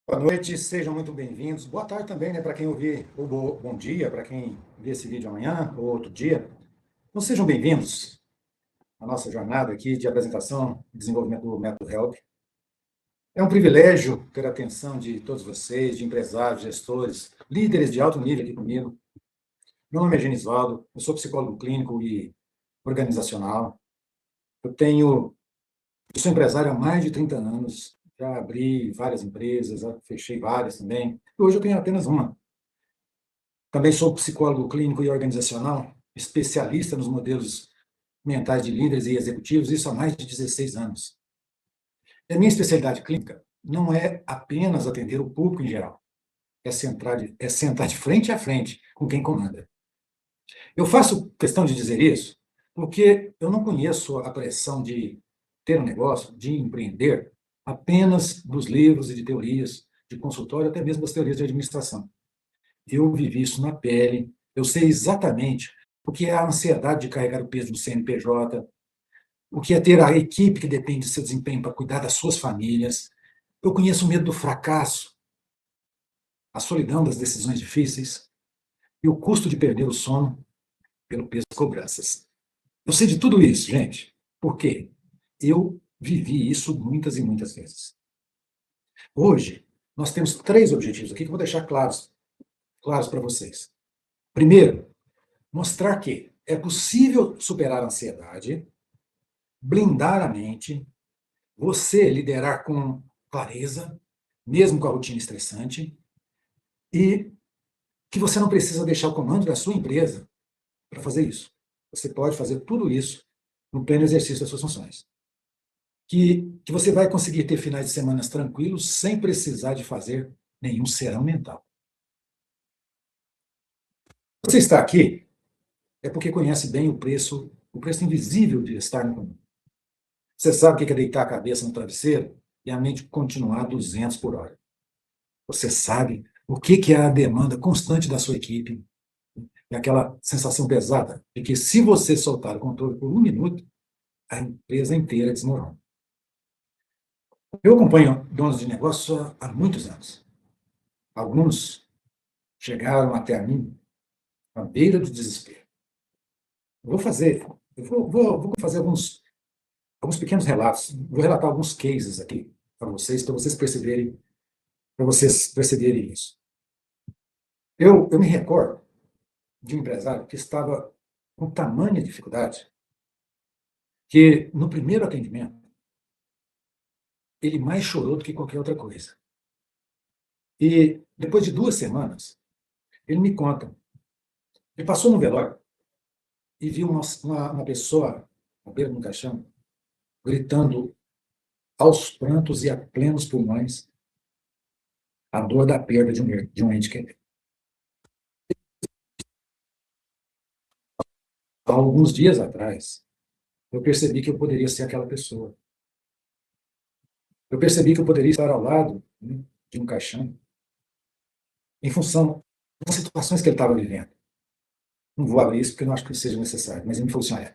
Boa noite, sejam muito bem-vindos. Boa tarde também, né, para quem ouvir, ou bom dia, para quem vê esse vídeo amanhã ou outro dia. Então, sejam bem-vindos à nossa jornada aqui de apresentação e desenvolvimento do método HELP. É um privilégio ter a atenção de todos vocês, de empresários, gestores, líderes de alto nível aqui comigo. Meu nome é Genisvaldo, eu sou psicólogo clínico e organizacional. Eu sou empresário há mais de 30 anos, já abri várias empresas, já fechei várias também. Hoje eu tenho apenas uma. Também sou psicólogo clínico e organizacional, especialista nos modelos mentais de líderes e executivos, isso há mais de 16 anos. A minha especialidade clínica não é apenas atender o público em geral, é sentar de frente a frente com quem comanda. Eu faço questão de dizer isso porque eu não conheço a pressão de ter um negócio, de empreender, apenas dos livros e de teorias de consultório, até mesmo das teorias de administração. Eu vivi isso na pele, eu sei exatamente o que é a ansiedade de carregar o peso do CNPJ, o que é ter a equipe que depende do seu desempenho para cuidar das suas famílias. Eu conheço o medo do fracasso, a solidão das decisões difíceis e o custo de perder o sono pelo peso das cobranças. Eu sei de tudo isso, gente. Por quê? Eu vivi isso muitas e muitas vezes. Hoje, nós temos 3 objetivos aqui que eu vou deixar claros para vocês. Primeiro, mostrar que é possível superar a ansiedade, blindar a mente, você liderar com clareza, mesmo com a rotina estressante, e que você não precisa deixar o comando da sua empresa para fazer isso. Você pode fazer tudo isso no pleno exercício das suas funções. Que você vai conseguir ter finais de semana tranquilos sem precisar de fazer nenhum serão mental. Você está aqui é porque conhece bem o preço invisível de estar no comum. Você sabe o que é deitar a cabeça no travesseiro e a mente continuar 200 por hora. Você sabe o que é a demanda constante da sua equipe e aquela sensação pesada de que se você soltar o controle por 1 minuto, a empresa inteira desmorona. Eu acompanho donos de negócio há muitos anos. Alguns chegaram até a mim à beira do desespero. Eu vou fazer alguns pequenos relatos, vou relatar alguns cases aqui para vocês perceberem isso. Eu me recordo de um empresário que estava com tamanha dificuldade que, no primeiro atendimento, ele mais chorou do que qualquer outra coisa. E, depois de 2 semanas, ele me conta, ele passou no velório e viu uma pessoa, à beira de um caixão, gritando aos prantos e a plenos pulmões a dor da perda de um ente querido. Há alguns dias atrás, eu percebi que eu poderia ser aquela pessoa. Eu percebi que eu poderia estar ao lado, né, de um caixão, em função das situações que ele estava vivendo. Não vou abrir isso porque não acho que seja necessário, mas ele me falou assim: olha,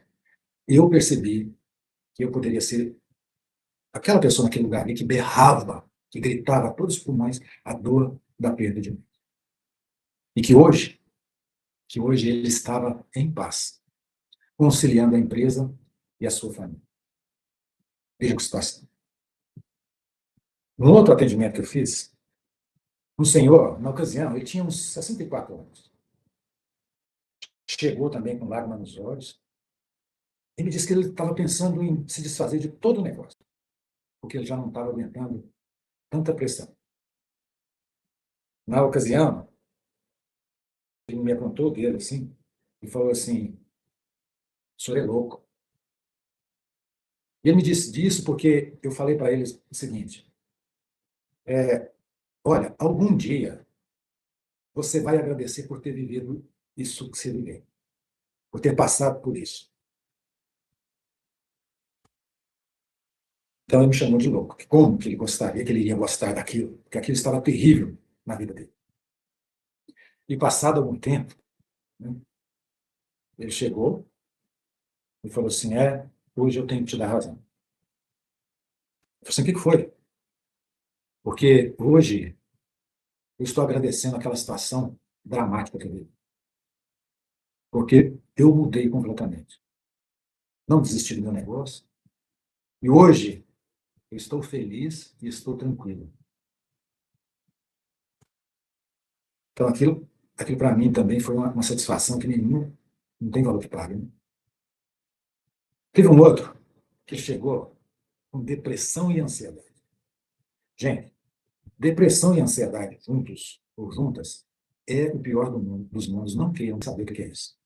eu percebi que eu poderia ser aquela pessoa naquele lugar ali que berrava, que gritava a todos os pulmões a dor da perda de mim. E que hoje ele estava em paz, conciliando a empresa e a sua família. Veja que situação. No outro atendimento que eu fiz, um senhor, na ocasião, ele tinha uns 64 anos. Chegou também com lágrimas nos olhos. Ele disse que ele estava pensando em se desfazer de todo o negócio, porque ele já não estava aguentando tanta pressão. Na ocasião, ele me apontou dele assim e falou assim: o senhor é louco. E ele me disse disso porque eu falei para ele o seguinte: olha, algum dia você vai agradecer por ter vivido isso que você viveu, por ter passado por isso. Então ele me chamou de louco. Como que ele gostaria, que ele iria gostar daquilo? Porque aquilo estava terrível na vida dele. E passado algum tempo, né, ele chegou e falou assim: hoje eu tenho que te dar razão. Eu falei assim: o que foi? Porque hoje eu estou agradecendo aquela situação dramática que eu vivi. Porque eu mudei completamente. Não desisti do meu negócio. E hoje, eu estou feliz e estou tranquilo. Então, aquilo para mim também foi uma satisfação que nenhum, não tem valor que pague. Né? Teve um outro que chegou com depressão e ansiedade. Gente, depressão e ansiedade juntos ou juntas é o pior dos mundos. Não queiram saber o que é isso.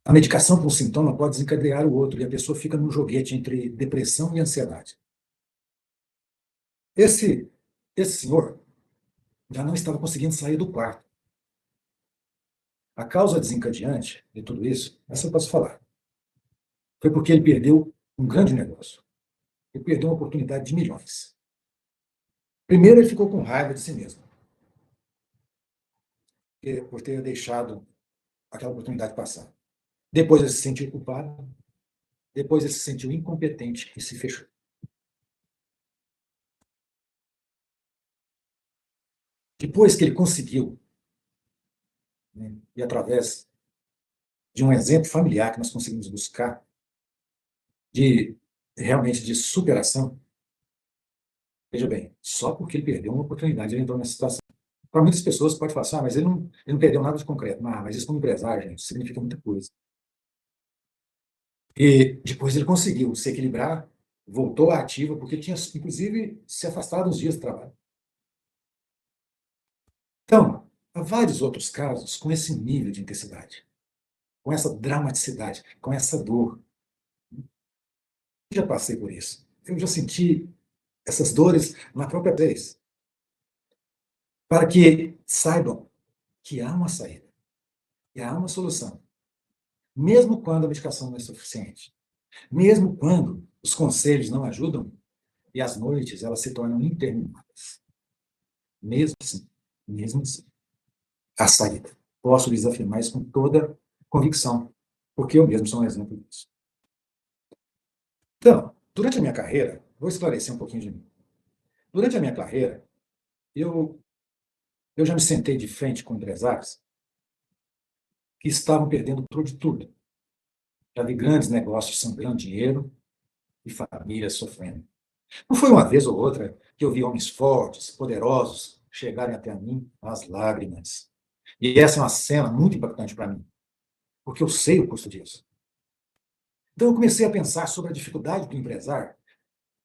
A medicação para um sintoma pode desencadear o outro e a pessoa fica num joguete entre depressão e ansiedade. Esse senhor já não estava conseguindo sair do quarto. A causa desencadeante de tudo isso, essa eu posso falar, foi porque ele perdeu um grande negócio. Ele perdeu uma oportunidade de milhões. Primeiro, ele ficou com raiva de si mesmo, por ter deixado aquela oportunidade passar. Depois, ele se sentiu culpado. Depois, ele se sentiu incompetente e se fechou. Depois que ele conseguiu, né, e através de um exemplo familiar que nós conseguimos buscar, realmente de superação, veja bem, só porque ele perdeu uma oportunidade, ele entrou nessa situação. Para muitas pessoas pode falar assim, mas ele não perdeu nada de concreto. Mas isso como empresário, gente, significa muita coisa. E depois ele conseguiu se equilibrar, voltou à ativa, porque tinha, inclusive, se afastado uns dias do trabalho. Então, há vários outros casos com esse nível de intensidade, com essa dramaticidade, com essa dor. Eu já passei por isso. Eu já senti essas dores na própria vez. Para que saibam que há uma saída, que há uma solução. Mesmo quando a medicação não é suficiente, mesmo quando os conselhos não ajudam e as noites elas se tornam intermináveis. Mesmo assim, a saída. Posso lhes afirmar isso com toda convicção, porque eu mesmo sou um exemplo disso. Então, durante a minha carreira, vou esclarecer um pouquinho de mim. Durante a minha carreira, eu já me sentei de frente com empresários que estavam perdendo de tudo. Já vi grandes negócios sangrando dinheiro e famílias sofrendo. Não foi uma vez ou outra que eu vi homens fortes, poderosos, chegarem até a mim às lágrimas. E essa é uma cena muito impactante para mim, porque eu sei o custo disso. Então eu comecei a pensar sobre a dificuldade do empresário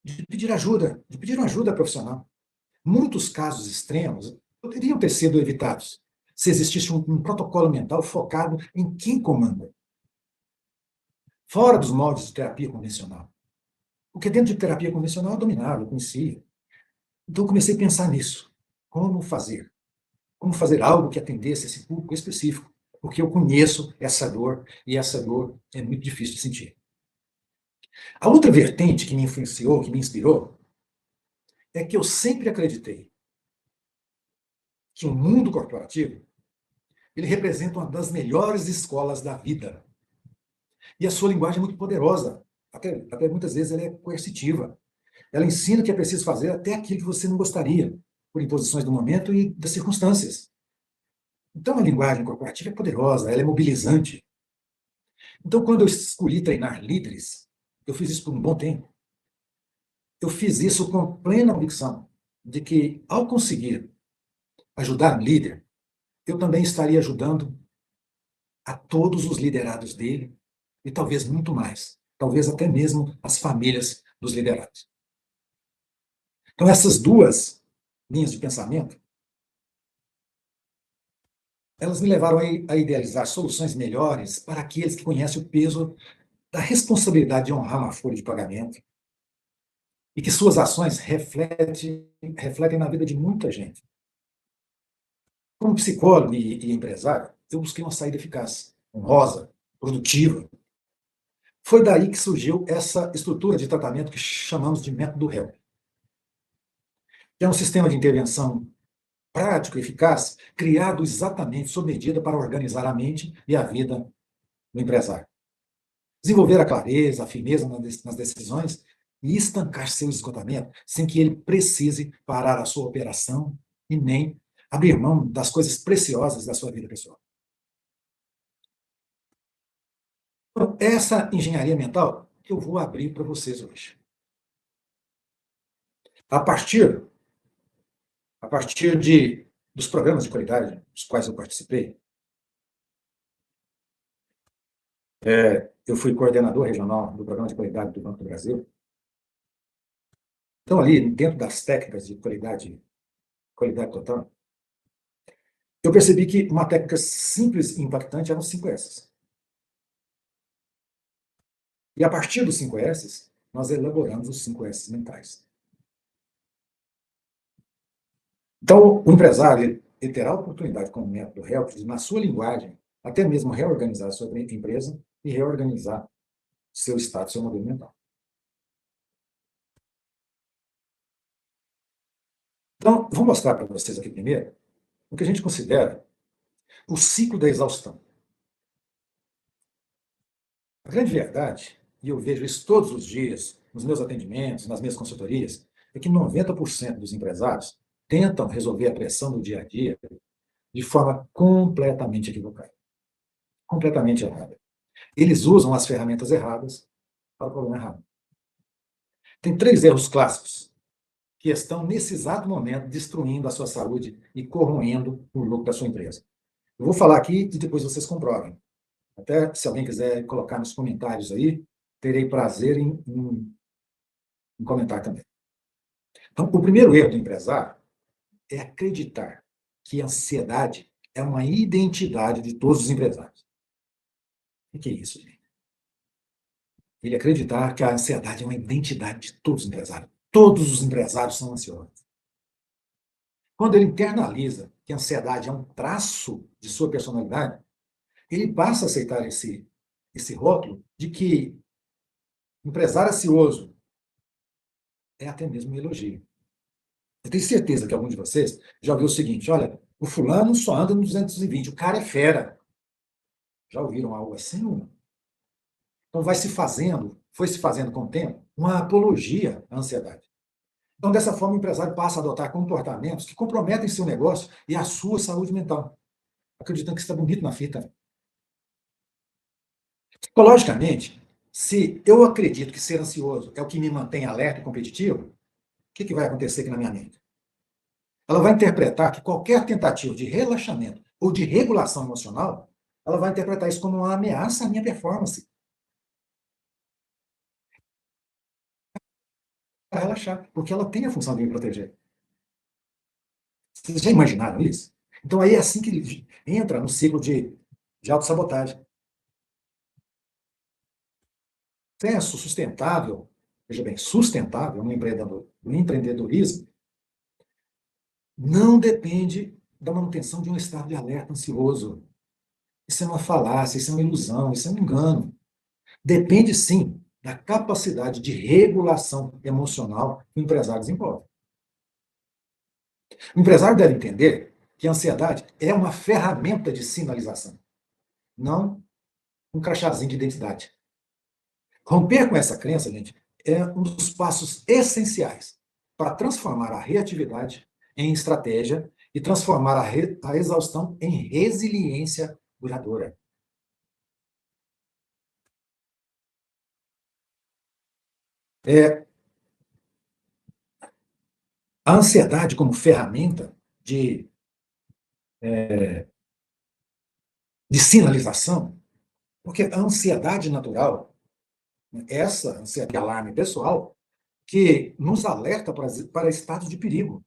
de pedir uma ajuda profissional. Muitos casos extremos poderiam ter sido evitados se existisse um protocolo mental focado em quem comanda, fora dos moldes de terapia convencional. Porque dentro de terapia convencional é dominável, eu conhecia. Então eu comecei a pensar nisso. Como fazer? Como fazer algo que atendesse esse público específico? Porque eu conheço essa dor e essa dor é muito difícil de sentir. A outra vertente que me influenciou, que me inspirou, é que eu sempre acreditei que o mundo corporativo ele representa uma das melhores escolas da vida. E a sua linguagem é muito poderosa. Até muitas vezes ela é coercitiva. Ela ensina que é preciso fazer até aquilo que você não gostaria, por imposições do momento e das circunstâncias. Então, a linguagem corporativa é poderosa, ela é mobilizante. Então, quando eu escolhi treinar líderes, eu fiz isso por um bom tempo. Eu fiz isso com plena convicção de que, ao conseguir ajudar um líder, eu também estaria ajudando a todos os liderados dele e talvez muito mais, talvez até mesmo as famílias dos liderados. Então, essas duas linhas de pensamento, elas me levaram a idealizar soluções melhores para aqueles que conhecem o peso da responsabilidade de honrar uma folha de pagamento e que suas ações refletem na vida de muita gente. Como psicólogo e empresário, eu busquei uma saída eficaz, honrosa, produtiva. Foi daí que surgiu essa estrutura de tratamento que chamamos de método HELP, que é um sistema de intervenção prático e eficaz, criado exatamente sob medida para organizar a mente e a vida do empresário. Desenvolver a clareza, a firmeza nas decisões e estancar seu esgotamento sem que ele precise parar a sua operação e nem abrir mão das coisas preciosas da sua vida pessoal. Então, essa engenharia mental eu vou abrir para vocês hoje. A partir, dos programas de qualidade dos quais eu participei, eu fui coordenador regional do programa de qualidade do Banco do Brasil. Então, ali, dentro das técnicas de qualidade total, eu percebi que uma técnica simples e impactante eram os 5 S. E a partir dos 5 S, nós elaboramos os 5 S mentais. Então, o empresário ele terá a oportunidade, com o método HELP, de, na sua linguagem, até mesmo reorganizar a sua empresa e reorganizar seu estado, seu modelo mental. Então, vou mostrar para vocês aqui primeiro o que a gente considera o ciclo da exaustão. A grande verdade, e eu vejo isso todos os dias, nos meus atendimentos, nas minhas consultorias, é que 90% dos empresários tentam resolver a pressão do dia a dia de forma completamente equivocada, completamente errada. Eles usam as ferramentas erradas para o problema errado. Tem 3 erros clássicos que estão, nesse exato momento, destruindo a sua saúde e corroendo o lucro da sua empresa. Eu vou falar aqui e depois vocês comprovem. Até se alguém quiser colocar nos comentários aí, terei prazer em comentar também. Então, o primeiro erro do empresário é acreditar que a ansiedade é uma identidade de todos os empresários. O que é isso, gente? Ele acreditar que a ansiedade é uma identidade de todos os empresários. Todos os empresários são ansiosos. Quando ele internaliza que a ansiedade é um traço de sua personalidade, ele passa a aceitar esse rótulo de que empresário ansioso é até mesmo um elogio. Eu tenho certeza que algum de vocês já ouviu o seguinte: olha, o fulano só anda no 220, o cara é fera. Já ouviram algo assim? Então foi se fazendo com o tempo, uma apologia à ansiedade. Então, dessa forma, o empresário passa a adotar comportamentos que comprometem seu negócio e a sua saúde mental, acreditando que está bonito na fita. Psicologicamente, se eu acredito que ser ansioso é o que me mantém alerta e competitivo, o que vai acontecer aqui na minha mente? Ela vai interpretar que qualquer tentativa de relaxamento ou de regulação emocional, ela vai interpretar isso como uma ameaça à minha performance. Para relaxar, porque ela tem a função de me proteger. Vocês já imaginaram isso? Então aí é assim que ele entra no ciclo de autossabotagem. Sucesso sustentável, veja bem, sustentável no empreendedorismo, não depende da manutenção de um estado de alerta ansioso. Isso é uma falácia, isso é uma ilusão, isso é um engano. Depende, sim, da capacidade de regulação emocional que o empresário desenvolve. O empresário deve entender que a ansiedade é uma ferramenta de sinalização, não um crachazinho de identidade. Romper com essa crença, gente, é um dos passos essenciais para transformar a reatividade em estratégia e transformar a exaustão em resiliência duradoura. A ansiedade como ferramenta de sinalização, porque a ansiedade natural, essa ansiedade de alarme pessoal, que nos alerta para estados de perigo.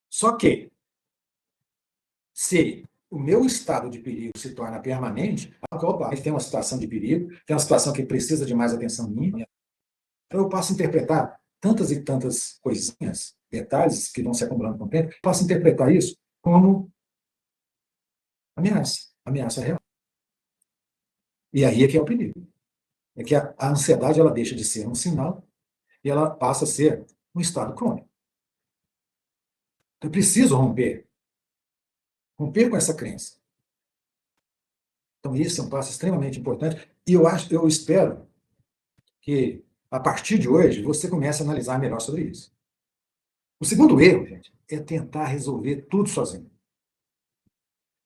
Só que, se o meu estado de perigo se torna permanente, opa, tem uma situação de perigo, tem uma situação que precisa de mais atenção minha, então eu passo a interpretar tantas e tantas coisinhas, detalhes que vão se acumulando com o tempo, posso interpretar isso como ameaça real. E aí é que é o perigo. É que a ansiedade ela deixa de ser um sinal e ela passa a ser um estado crônico. Então, eu preciso romper com essa crença. Então, isso é um passo extremamente importante. E eu espero que A partir de hoje, você começa a analisar melhor sobre isso. O segundo erro, gente, é tentar resolver tudo sozinho.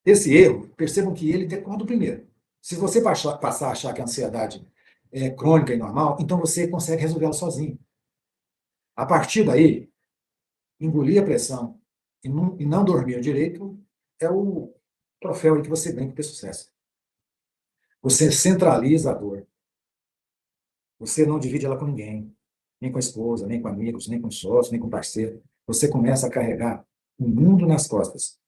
Esse erro, percebam que ele decorre do primeiro. Se você passar a achar que a ansiedade é crônica e normal, então você consegue resolvê-la sozinho. A partir daí, engolir a pressão e não dormir direito é o troféu aí que você ganha para ter sucesso. Você centraliza a dor. Você não divide ela com ninguém, nem com a esposa, nem com amigos, nem com sócio, nem com parceiro. Você começa a carregar o mundo nas costas,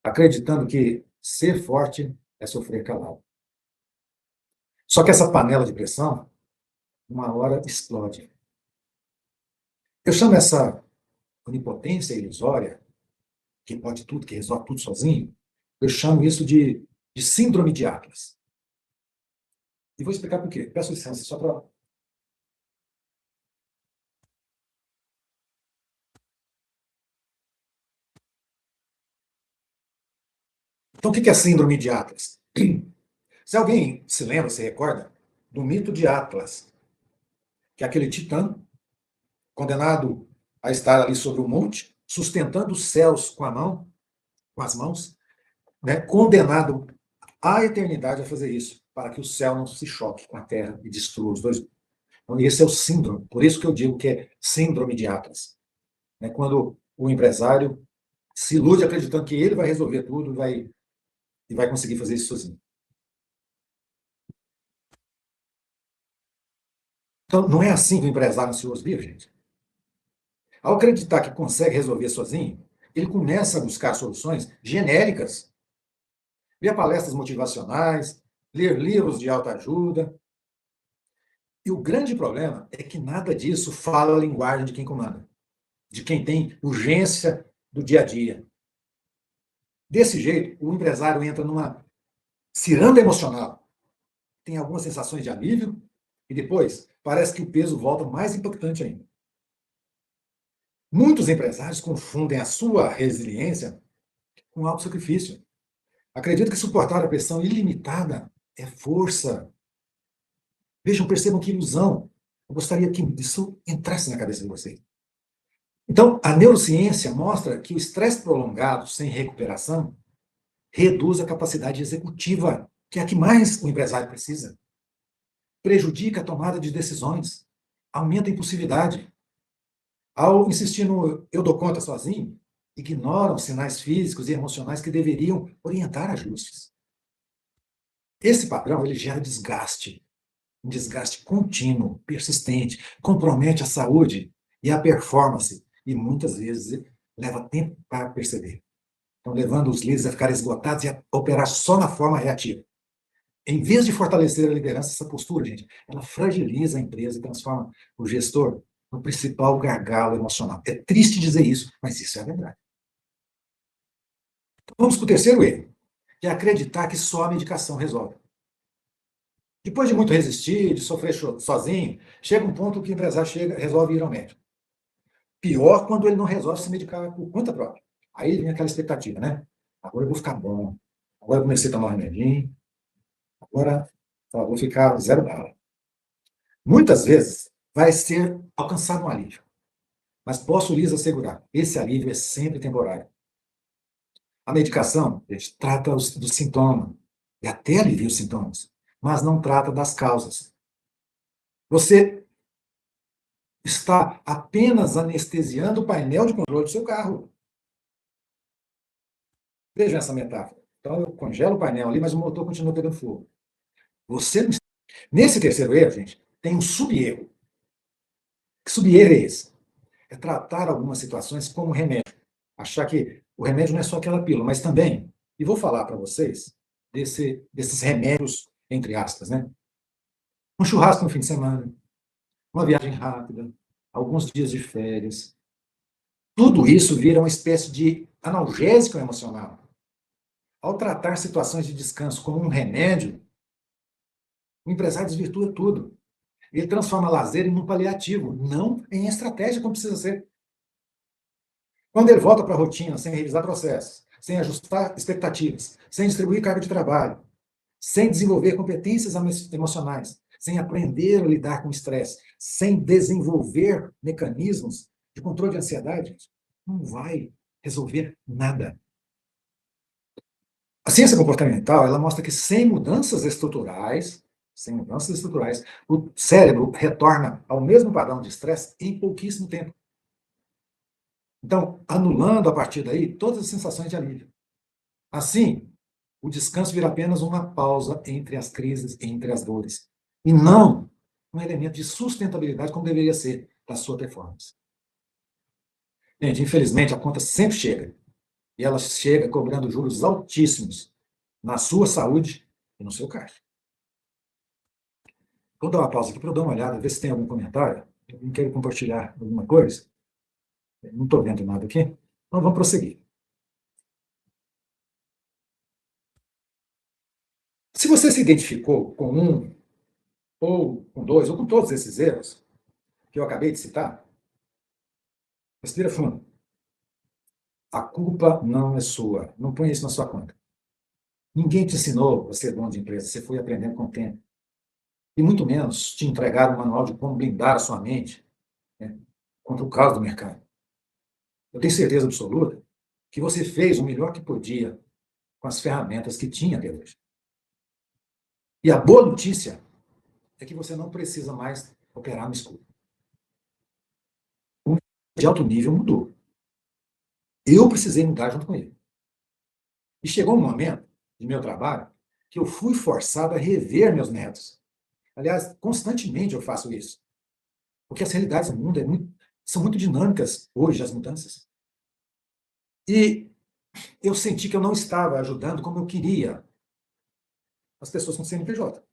acreditando que ser forte é sofrer calado. Só que essa panela de pressão, uma hora explode. Eu chamo essa onipotência ilusória, que pode tudo, que resolve tudo sozinho, eu chamo isso de síndrome de Atlas. E vou explicar por quê. Peço licença, só para... Então, o que é síndrome de Atlas? Se alguém se lembra, se recorda, do mito de Atlas, que é aquele titã condenado a estar ali sobre o monte, sustentando os céus com a mão, com as mãos, né, condenado à eternidade a fazer isso, para que o céu não se choque com a terra e destrua os dois. Então, esse é o síndrome, por isso que eu digo que é síndrome de Atlas. É quando o empresário se ilude acreditando que ele vai resolver tudo e vai conseguir fazer isso sozinho. Então, não é assim que o empresário ansioso vive, gente. Ao acreditar que consegue resolver sozinho, ele começa a buscar soluções genéricas, ver palestras motivacionais, ler livros de autoajuda. E o grande problema é que nada disso fala a linguagem de quem comanda, de quem tem urgência do dia a dia. Desse jeito, o empresário entra numa ciranda emocional, tem algumas sensações de alívio e depois parece que o peso volta mais impactante ainda. Muitos empresários confundem a sua resiliência com autossacrifício. Acredito que suportar a pressão ilimitada é força. Vejam, percebam que ilusão. Eu gostaria que isso entrasse na cabeça de vocês. Então, a neurociência mostra que o estresse prolongado, sem recuperação, reduz a capacidade executiva, que é a que mais o empresário precisa. Prejudica a tomada de decisões, aumenta a impulsividade. Ao insistir no eu dou conta sozinho, ignoram sinais físicos e emocionais que deveriam orientar ajustes. Esse padrão ele gera desgaste, um desgaste contínuo, persistente, compromete a saúde e a performance, e muitas vezes leva tempo para perceber. Então, levando os líderes a ficarem esgotados e a operar só na forma reativa. Em vez de fortalecer a liderança, essa postura, gente, ela fragiliza a empresa e transforma o gestor no principal gargalo emocional. É triste dizer isso, mas isso é a verdade. Então, vamos para o terceiro erro, que é acreditar que só a medicação resolve. Depois de muito resistir, de sofrer sozinho, chega um ponto que o empresário resolve ir ao médico. Pior quando ele não resolve se medicar por conta própria. Aí vem aquela expectativa, né? Agora eu vou ficar bom. Agora eu comecei a tomar um remedinho. Agora vou ficar zero bala. Muitas vezes vai ser alcançado um alívio. Mas posso lhes assegurar, esse alívio é sempre temporário. A medicação, gente, trata do sintoma e até alivia os sintomas, mas não trata das causas. Você está apenas anestesiando o painel de controle do seu carro. Vejam essa metáfora. Então, eu congelo o painel ali, mas o motor continua pegando fogo. Você, nesse terceiro erro, gente, tem um sub-erro. Que sub-erro é esse? É tratar algumas situações como remédio. Achar que o remédio não é só aquela pílula, mas também, e vou falar para vocês desses remédios, entre aspas, né? Um churrasco no fim de semana, uma viagem rápida, alguns dias de férias. Tudo isso vira uma espécie de analgésico emocional. Ao tratar situações de descanso como um remédio, o empresário desvirtua tudo. Ele transforma lazer em um paliativo, não em estratégia como precisa ser. Quando ele volta para a rotina, sem revisar processos, sem ajustar expectativas, sem distribuir carga de trabalho, sem desenvolver competências emocionais, sem aprender a lidar com o estresse, sem desenvolver mecanismos de controle de ansiedade, não vai resolver nada. A ciência comportamental, ela mostra que sem mudanças estruturais, o cérebro retorna ao mesmo padrão de estresse em pouquíssimo tempo. Então, anulando a partir daí todas as sensações de alívio. Assim, o descanso vira apenas uma pausa entre as crises, entre as dores, e não um elemento de sustentabilidade como deveria ser da sua performance. Gente, infelizmente, a conta sempre chega, e ela chega cobrando juros altíssimos na sua saúde e no seu caixa. Vou dar uma pausa aqui para eu dar uma olhada, ver se tem algum comentário. Eu não quero compartilhar alguma coisa. Não estou vendo nada aqui. Então, vamos prosseguir. Se você se identificou com um, ou com dois, ou com todos esses erros que eu acabei de citar, respira fundo. A culpa não é sua. Não ponha isso na sua conta. Ninguém te ensinou a ser dono de empresa. Você foi aprendendo com o tempo. E muito menos te entregaram um manual de como blindar a sua mente, né, contra o caos do mercado. Eu tenho certeza absoluta que você fez o melhor que podia com as ferramentas que tinha até hoje. E a boa notícia é que você não precisa mais operar no escuro. O de alto nível mudou. Eu precisei mudar junto com ele. E chegou um momento de meu trabalho que eu fui forçado a rever meus métodos. Aliás, constantemente eu faço isso. Porque as realidades do mundo são muito dinâmicas hoje, as mudanças. E eu senti que eu não estava ajudando como eu queria as pessoas com CNPJ.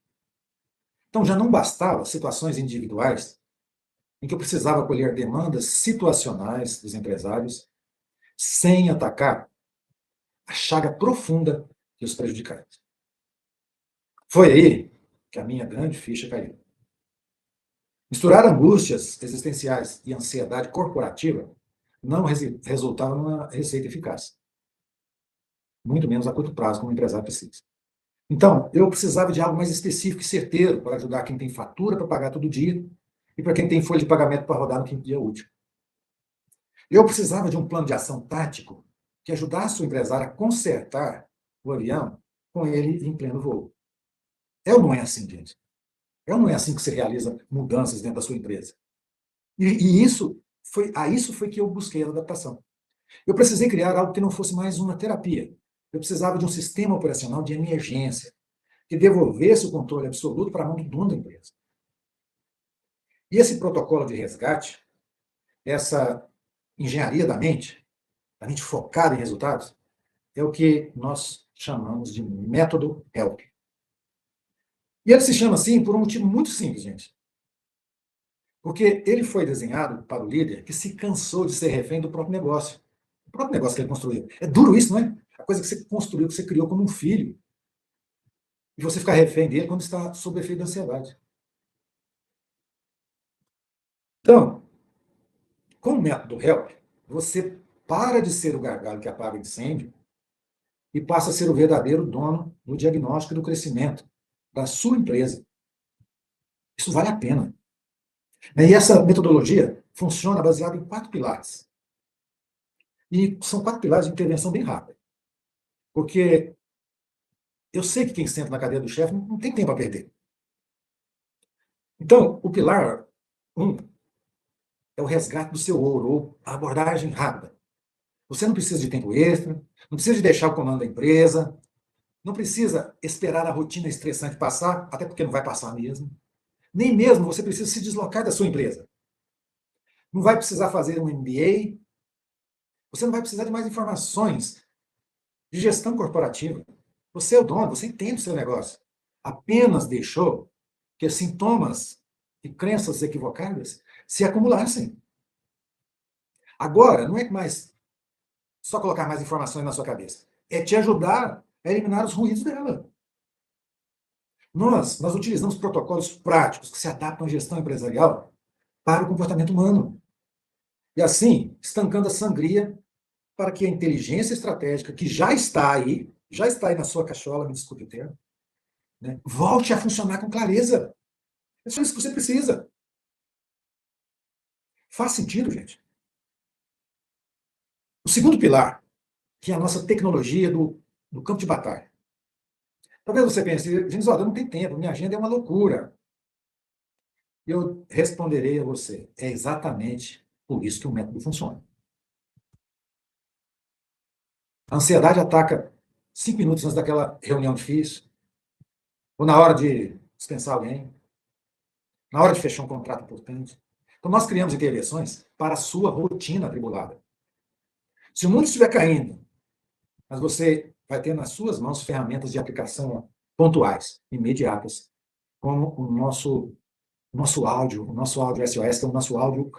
Então já não bastava situações individuais em que eu precisava acolher demandas situacionais dos empresários sem atacar a chaga profunda que os prejudicaram. Foi aí que a minha grande ficha caiu. Misturar angústias existenciais e ansiedade corporativa não resultava numa receita eficaz. Muito menos a curto prazo, como o empresário precisa. Então, eu precisava de algo mais específico e certeiro para ajudar quem tem fatura para pagar todo dia e para quem tem folha de pagamento para rodar no quinto dia útil. Eu precisava de um plano de ação tático que ajudasse o empresário a consertar o avião com ele em pleno voo. É ou não é assim, gente? É ou não é assim que você realiza mudanças dentro da sua empresa? E a isso foi que eu busquei a adaptação. Eu precisei criar algo que não fosse mais uma terapia. Eu precisava de um sistema operacional de emergência que devolvesse o controle absoluto para a mão do dono da empresa. E esse protocolo de resgate, essa engenharia da mente focada em resultados, é o que nós chamamos de método HELP. E ele se chama assim por um motivo muito simples, gente. Porque ele foi desenhado para o líder que se cansou de ser refém do próprio negócio. O próprio negócio que ele construiu. É duro isso, não é? A coisa que você construiu, que você criou como um filho. E você ficar refém dele quando está sob efeito da ansiedade. Então, com o método HELP, você para de ser o gargalo que apaga incêndio e passa a ser o verdadeiro dono do diagnóstico e do crescimento da sua empresa. Isso vale a pena. E essa metodologia funciona baseada em 4 pilares. E são 4 pilares de intervenção bem rápida. Porque eu sei que quem senta na cadeira do chefe não tem tempo a perder. Então, o pilar 1 é o resgate do seu ouro, ou a abordagem rápida. Você não precisa de tempo extra, não precisa de deixar o comando da empresa, não precisa esperar a rotina estressante passar, até porque não vai passar mesmo. Nem mesmo você precisa se deslocar da sua empresa. Não vai precisar fazer um MBA, você não vai precisar de mais informações de gestão corporativa. Você é o dono, você entende o seu negócio. Apenas deixou que sintomas e crenças equivocadas se acumulassem. Agora, não é mais só colocar mais informações na sua cabeça. É te ajudar a eliminar os ruídos dela. Nós utilizamos protocolos práticos que se adaptam à gestão empresarial para o comportamento humano. E assim, estancando a sangria para que a inteligência estratégica, que já está aí na sua cachola, me desculpe o termo, né, volte a funcionar com clareza. É só isso que você precisa. Faz sentido, gente. O segundo pilar, que é a nossa tecnologia do campo de batalha. Talvez você pense, Genivaldo, eu não tenho tempo, minha agenda é uma loucura. Eu responderei a você, é exatamente por isso que o método funciona. A ansiedade ataca 5 minutos antes daquela reunião difícil, ou na hora de dispensar alguém, na hora de fechar um contrato importante. Então, nós criamos intervenções para a sua rotina atribulada. Se o mundo estiver caindo, mas você vai ter nas suas mãos ferramentas de aplicação pontuais, imediatas, como o nosso áudio SOS, que é o nosso áudio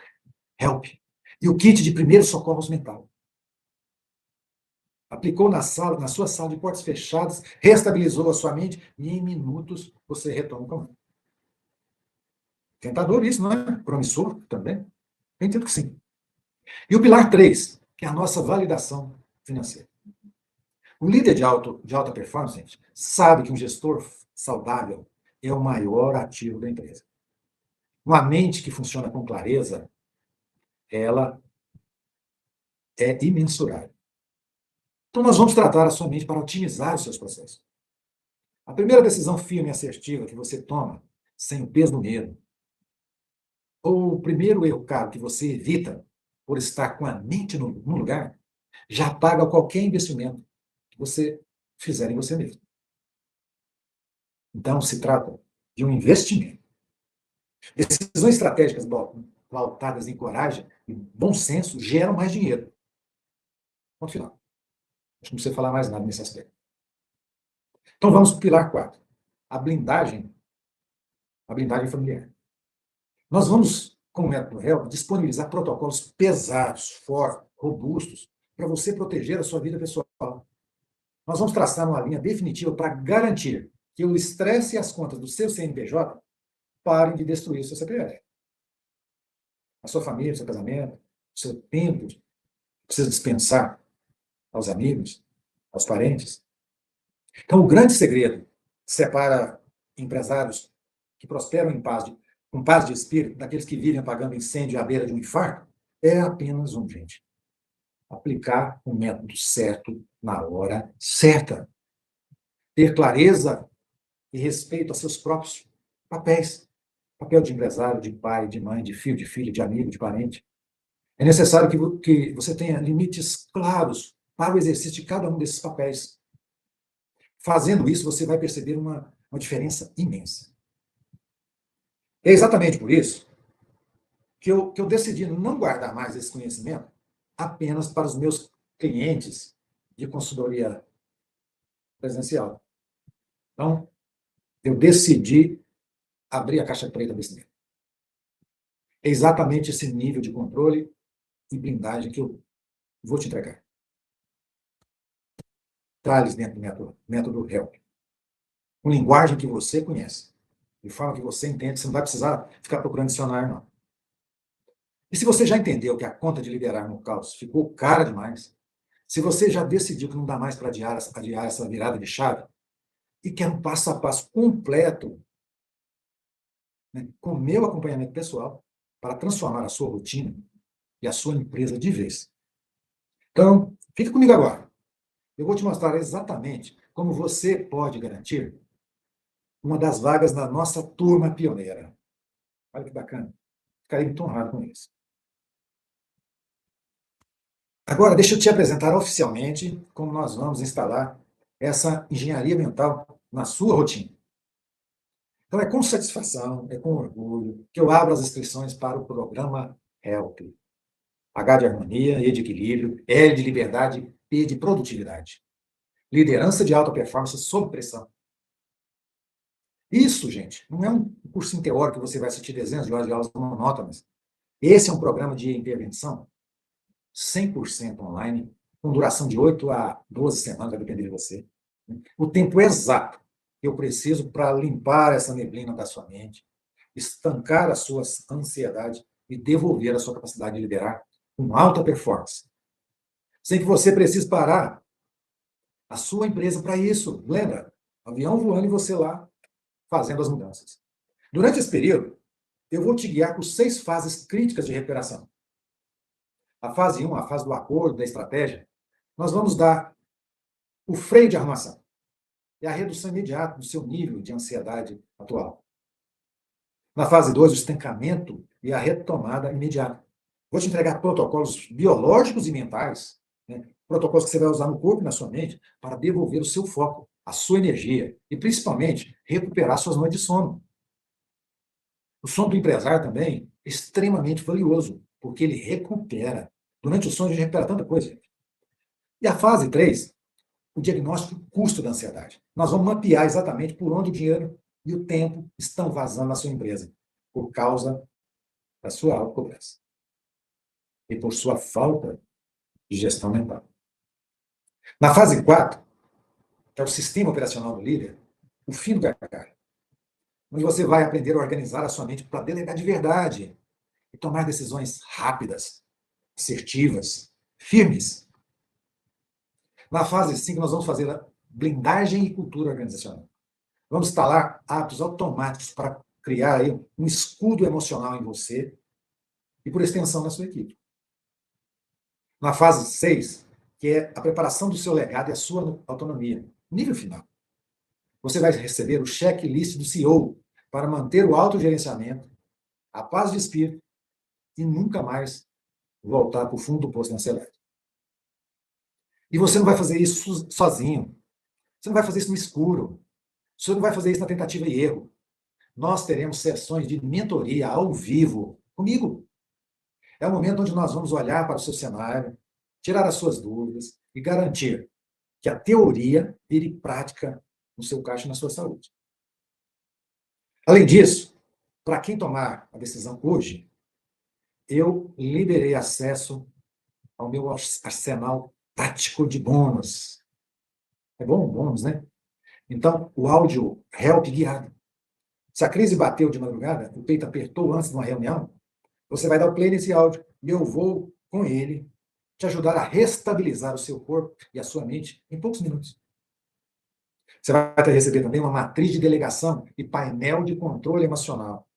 Help, e o kit de primeiros socorros mental. Aplicou na sala, na sua sala de portas fechadas, reestabilizou a sua mente e em minutos você retoma o comando. Tentador isso, não é? Promissor também? Eu entendo que sim. E o pilar 3, que é a nossa validação financeira. O líder de alta performance, gente, sabe que um gestor saudável é o maior ativo da empresa. Uma mente que funciona com clareza, ela é imensurável. Então, nós vamos tratar a sua mente para otimizar os seus processos. A primeira decisão firme e assertiva que você toma, sem o peso do medo, ou o primeiro erro caro que você evita por estar com a mente no lugar, já paga qualquer investimento que você fizer em você mesmo. Então, se trata de um investimento. Decisões estratégicas pautadas em coragem e bom senso geram mais dinheiro. Ponto final. Acho que não precisa falar mais nada nesse aspecto. Então, vamos para o pilar 4. A blindagem familiar. Nós vamos, com o método HELP, disponibilizar protocolos pesados, fortes, robustos, para você proteger a sua vida pessoal. Nós vamos traçar uma linha definitiva para garantir que o estresse e as contas do seu CNPJ parem de destruir o seu CPF. A sua família, o seu casamento, o seu tempo, precisa dispensar aos amigos, aos parentes. Então, o grande segredo que separa empresários que prosperam com paz de espírito daqueles que vivem apagando incêndio à beira de um infarto é apenas um, gente. Aplicar o método certo na hora certa. Ter clareza e respeito aos seus próprios papéis. Papel de empresário, de pai, de mãe, de filho, de filha, de amigo, de parente. É necessário que você tenha limites claros para o exercício de cada um desses papéis. Fazendo isso, você vai perceber uma diferença imensa. É exatamente por isso que eu decidi não guardar mais esse conhecimento apenas para os meus clientes de consultoria presencial. Então, eu decidi abrir a caixa preta desse nível. É exatamente esse nível de controle e blindagem que eu vou te entregar. Traz dentro do método HELP. Com linguagem que você conhece. De forma que você entende, você não vai precisar ficar procurando dicionário, não. E se você já entendeu que a conta de liderar no caos ficou cara demais, se você já decidiu que não dá mais para adiar essa virada de chave, e quer um passo a passo completo, né, com meu acompanhamento pessoal, para transformar a sua rotina e a sua empresa de vez. Então, fica comigo agora. Eu vou te mostrar exatamente como você pode garantir uma das vagas na nossa turma pioneira. Olha que bacana. Ficarei muito honrado com isso. Agora, deixa eu te apresentar oficialmente como nós vamos instalar essa engenharia mental na sua rotina. Então, é com satisfação, é com orgulho que eu abro as inscrições para o programa HELP. H de harmonia, E de equilíbrio, L de liberdade, P de produtividade. Liderança de alta performance sob pressão. Isso, gente, não é um cursinho teórico que você vai assistir dezenas de horas de aulas monótonas. Esse é um programa de intervenção 100% online, com duração de 8 a 12 semanas, vai depender de você. O tempo exato que eu preciso para limpar essa neblina da sua mente, estancar a sua ansiedade e devolver a sua capacidade de liderar com alta performance. Sem que você precise parar a sua empresa para isso. Lembra? Avião voando e você lá fazendo as mudanças. Durante esse período, eu vou te guiar por 6 fases críticas de recuperação. A fase 1, a fase do acordo, da estratégia, nós vamos dar o freio de arrumação. É a redução imediata do seu nível de ansiedade atual. Na fase 2, o estancamento e a retomada imediata. Vou te entregar protocolos biológicos e mentais, né? Protocolos que você vai usar no corpo e na sua mente para devolver o seu foco, a sua energia e, principalmente, recuperar suas noites de sono. O sono do empresário também é extremamente valioso, porque ele recupera. Durante o sono, a gente recupera tanta coisa. E a fase 3, o diagnóstico do custo da ansiedade. Nós vamos mapear exatamente por onde o dinheiro e o tempo estão vazando na sua empresa, por causa da sua autocobrança e por sua falta de gestão mental. Na fase 4, que é o sistema operacional do líder, o fim do gargalo, onde você vai aprender a organizar a sua mente para delegar de verdade e tomar decisões rápidas, assertivas, firmes. Na fase 5, nós vamos fazer a blindagem e cultura organizacional. Vamos instalar hábitos automáticos para criar aí um escudo emocional em você e, por extensão, na sua equipe. Na fase 6, que é a preparação do seu legado e a sua autonomia. Nível final. Você vai receber o checklist do CEO para manter o autogerenciamento, a paz de espírito e nunca mais voltar para o fundo do poço na ansiedade. E você não vai fazer isso sozinho. Você não vai fazer isso no escuro. Você não vai fazer isso na tentativa e erro. Nós teremos sessões de mentoria ao vivo comigo. É o momento onde nós vamos olhar para o seu cenário, tirar as suas dúvidas e garantir que a teoria vire prática no seu caixa e na sua saúde. Além disso, para quem tomar a decisão hoje, eu liberei acesso ao meu arsenal tático de bônus. É bom, bônus, né? Então, o áudio help guiado. Se a crise bateu de madrugada, o peito apertou antes de uma reunião, você vai dar o play nesse áudio e eu vou, com ele, te ajudar a restabilizar o seu corpo e a sua mente em poucos minutos. Você vai receber também uma matriz de delegação e painel de controle emocional.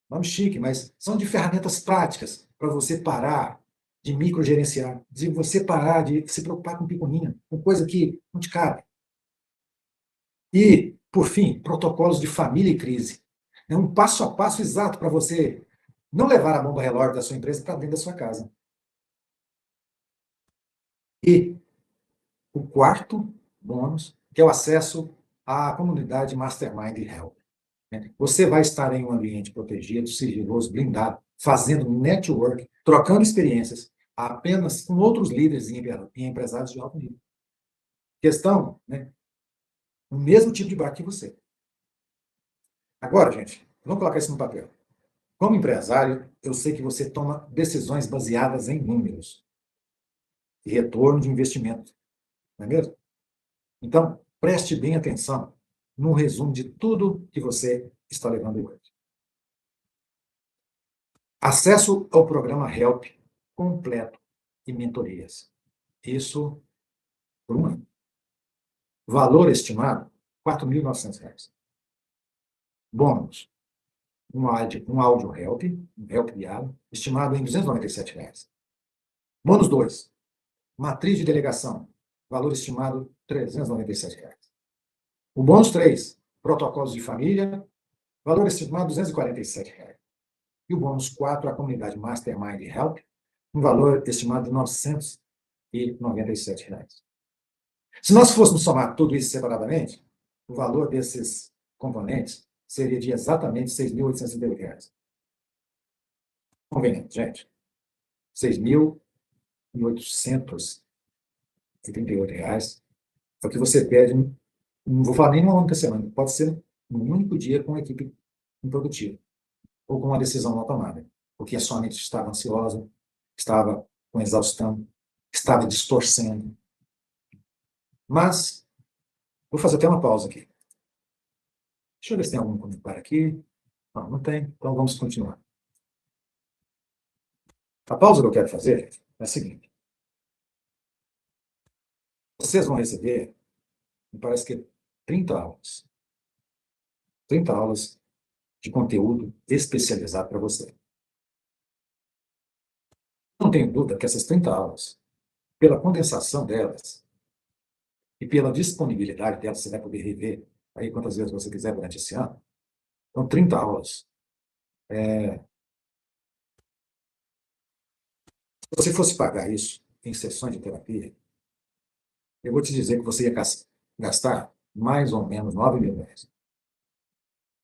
Nome chique, mas são de ferramentas práticas para você parar de microgerenciar, de você parar de se preocupar com picuinha, com coisa que não te cabe. E, por fim, protocolos de família e crise. É um passo a passo exato para você não levar a bomba relógio da sua empresa para dentro da sua casa. E o quarto bônus, que é o acesso à comunidade Mastermind Help. Você vai estar em um ambiente protegido, sigiloso, blindado, fazendo network, trocando experiências, apenas com outros líderes e empresários de alto nível. Questão, né? O mesmo tipo de barco que você. Agora, gente, vamos colocar isso no papel. Como empresário, eu sei que você toma decisões baseadas em números e retorno de investimento, não é mesmo? Então, preste bem atenção no resumo de tudo que você está levando hoje. Acesso ao programa Help completo e mentorias. Isso por um ano. Valor estimado, R$ 4.900. Bônus, um áudio Help, um Help guiado, estimado em R$ 297. Bônus 2, matriz de delegação, valor estimado R$ 397. O bônus 3, protocolos de família, valor estimado R$ 247. E o bônus 4, a comunidade Mastermind Help, um valor estimado de R$ 997. Se nós fôssemos somar tudo isso separadamente, o valor desses componentes seria de exatamente R$ 6.838. Conveniente, gente. R$ 6.838 é o que você pede, não vou falar nem uma única semana, pode ser um único dia com uma equipe improdutiva, ou com uma decisão não tomada, porque a sua mente estava ansiosa, estava com exaustão, estava distorcendo. Mas, vou fazer até uma pausa aqui. Deixa eu ver se tem algum comentário aqui. Não, não tem, então vamos continuar. A pausa que eu quero fazer, gente, é a seguinte. Vocês vão receber, me parece que 30 aulas. 30 aulas de conteúdo especializado para você. Não tenho dúvida que essas 30 aulas, pela condensação delas e pela disponibilidade delas, você vai poder rever aí quantas vezes você quiser durante esse ano. Então, 30 aulas. Se você fosse pagar isso em sessões de terapia, eu vou te dizer que você ia gastar mais ou menos 9 mil reais.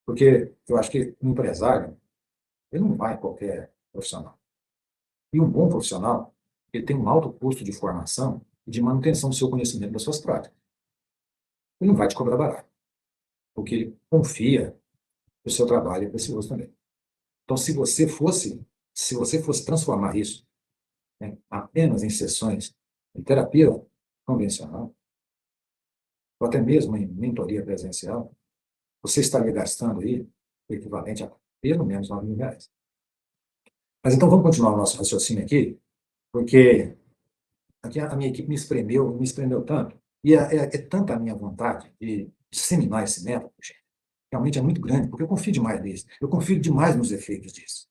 Porque eu acho que um empresário, ele não vai qualquer profissional. E um bom profissional, ele tem um alto custo de formação e de manutenção do seu conhecimento das suas práticas. Ele não vai te cobrar barato, porque ele confia que o seu trabalho é precioso também. Então, se você fosse transformar isso, né, apenas em sessões de terapia convencional, ou até mesmo em mentoria presencial, você estaria gastando aí o equivalente a pelo menos 9 mil reais. Mas então vamos continuar o nosso raciocínio aqui, porque aqui a minha equipe me espremeu tanto, e é tanta a minha vontade de disseminar esse método, gente, realmente é muito grande, porque eu confio demais nisso, eu confio demais nos efeitos disso.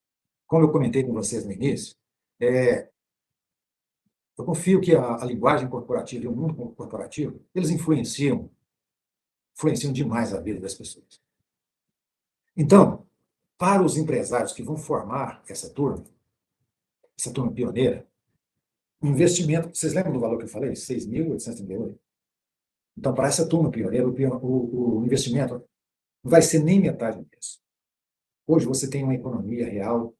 Como eu comentei com vocês no início, é, eu confio que a linguagem corporativa e o mundo corporativo, eles influenciam demais a vida das pessoas. Então, para os empresários que vão formar essa turma pioneira, o investimento, vocês lembram do valor que eu falei? 6.838. Então, para essa turma pioneira, o investimento não vai ser nem metade disso. Hoje você tem uma economia real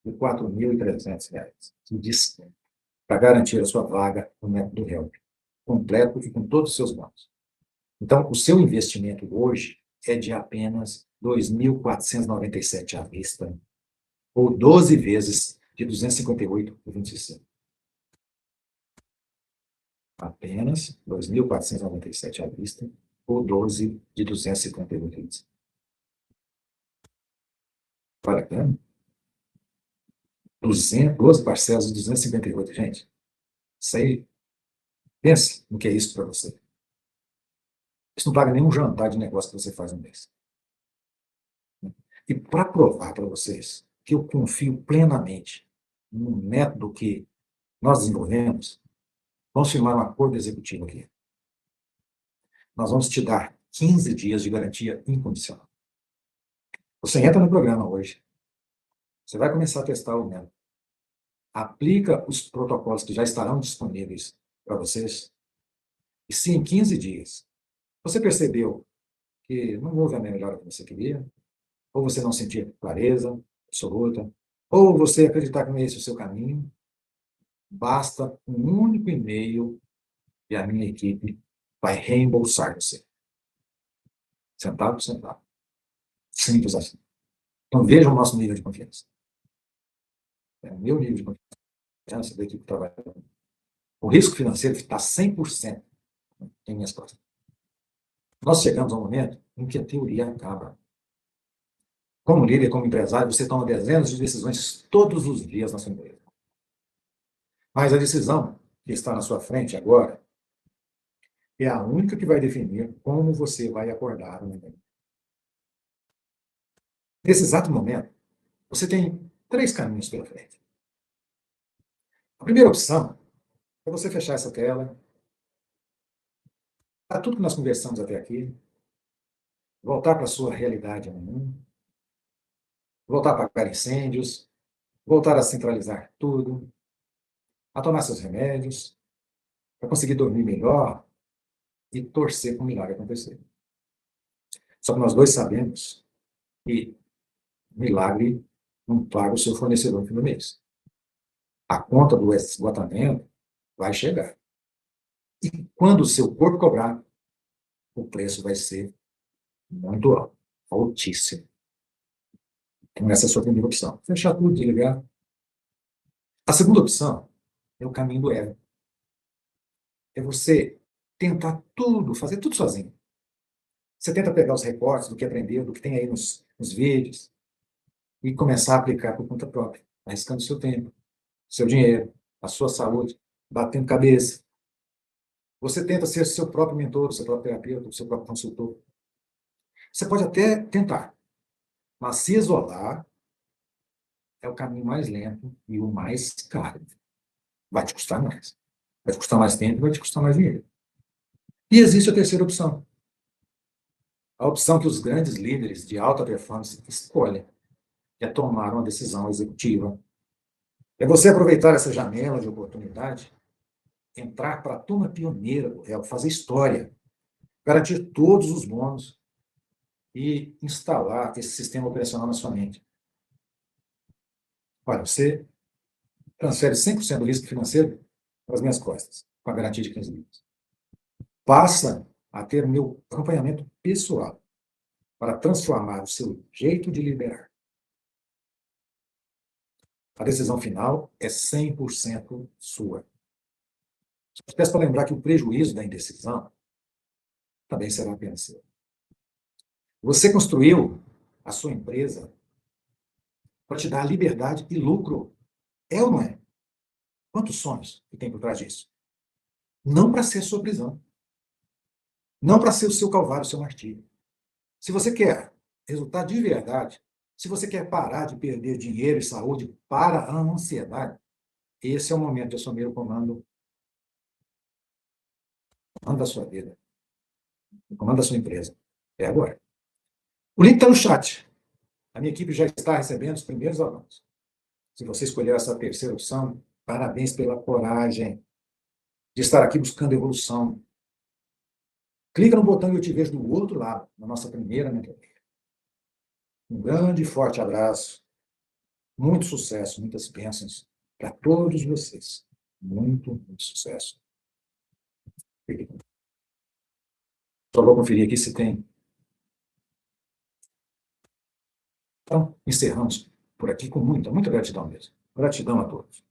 de R$ 4.300 de desconto para garantir a sua vaga no método HELP, completo e com todos os seus bônus. Então, o seu investimento hoje é de apenas 2.497 à vista, ou 12 vezes de 258,25. Apenas 2.497 à vista, ou 12 de 258,25. Vale a pena? 12 parcelas de 258, gente. Isso aí, pense no que é isso para você. Isso não paga nenhum jantar de negócio que você faz no mês. E para provar para vocês que eu confio plenamente no método que nós desenvolvemos, vamos firmar um acordo executivo aqui. Nós vamos te dar 15 dias de garantia incondicional. Você entra no programa hoje, você vai começar a testar o método, aplica os protocolos que já estarão disponíveis para vocês, e se em 15 dias você percebeu que não houve a melhora que você queria, ou você não sentir clareza absoluta, ou você acreditar que não é esse o seu caminho, basta um único e-mail e a minha equipe vai reembolsar você. Centavo por centavo. Simples assim. Então vejam o nosso nível de confiança. É o meu nível de confiança da equipe trabalhando. O risco financeiro está 100% em minhas costas. Nós chegamos a um momento em que a teoria acaba. Como líder, como empresário, você toma dezenas de decisões todos os dias na sua empresa. Mas a decisão que está na sua frente agora é a única que vai definir como você vai acordar amanhã. Nesse exato momento, você tem 3 caminhos pela frente. A primeira opção é você fechar essa tela, para tudo que nós conversamos até aqui, voltar para a sua realidade amanhã, voltar a apagar incêndios, voltar a centralizar tudo, a tomar seus remédios, para conseguir dormir melhor e torcer para um milagre acontecer. Só que nós dois sabemos que milagre não paga o seu fornecedor no fim do mês. A conta do esgotamento vai chegar. E quando o seu corpo cobrar, o preço vai ser muito alto, altíssimo. Então, essa é a sua primeira opção. Fechar tudo, desligar. A segunda opção é o caminho do ego. É você tentar tudo, fazer tudo sozinho. Você tenta pegar os recortes do que aprendeu, do que tem aí nos vídeos, e começar a aplicar por conta própria, arriscando o seu tempo, seu dinheiro, a sua saúde, batendo cabeça. Você tenta ser seu próprio mentor, seu próprio terapeuta, seu próprio consultor. Você pode até tentar, Mas se isolar é o caminho mais lento e o mais caro. Vai te custar mais. Vai te custar mais tempo e vai te custar mais dinheiro. E existe a terceira opção. A opção que os grandes líderes de alta performance escolhem, que é tomar uma decisão executiva. É você aproveitar essa janela de oportunidade, entrar para a turma pioneira do réu, fazer história, garantir todos os bônus e instalar esse sistema operacional na sua mente. Olha, você transfere 100% do risco financeiro para as minhas costas, com a garantia de 15 dias. Passa a ter o meu acompanhamento pessoal para transformar o seu jeito de liderar. A decisão final é 100% sua. Só peço para lembrar que o prejuízo da indecisão também será apenas seu. Você construiu a sua empresa para te dar liberdade e lucro. É ou não é? Quantos sonhos que tem por trás disso? Não para ser sua prisão. Não para ser o seu calvário, o seu martírio. Se você quer resultado de verdade, se você quer parar de perder dinheiro e saúde para a ansiedade, esse é o momento de assumir o comando da sua vida, o comando da sua empresa. É agora. O link está no chat. A minha equipe já está recebendo os primeiros alunos. Se você escolheu essa terceira opção, parabéns pela coragem de estar aqui buscando evolução. Clica no botão e eu te vejo do outro lado, na nossa primeira mentoria. Um grande e forte abraço, muito sucesso, muitas bênçãos para todos vocês. Muito sucesso. Só vou conferir aqui se tem. Então, encerramos por aqui com muita gratidão mesmo. Gratidão a todos.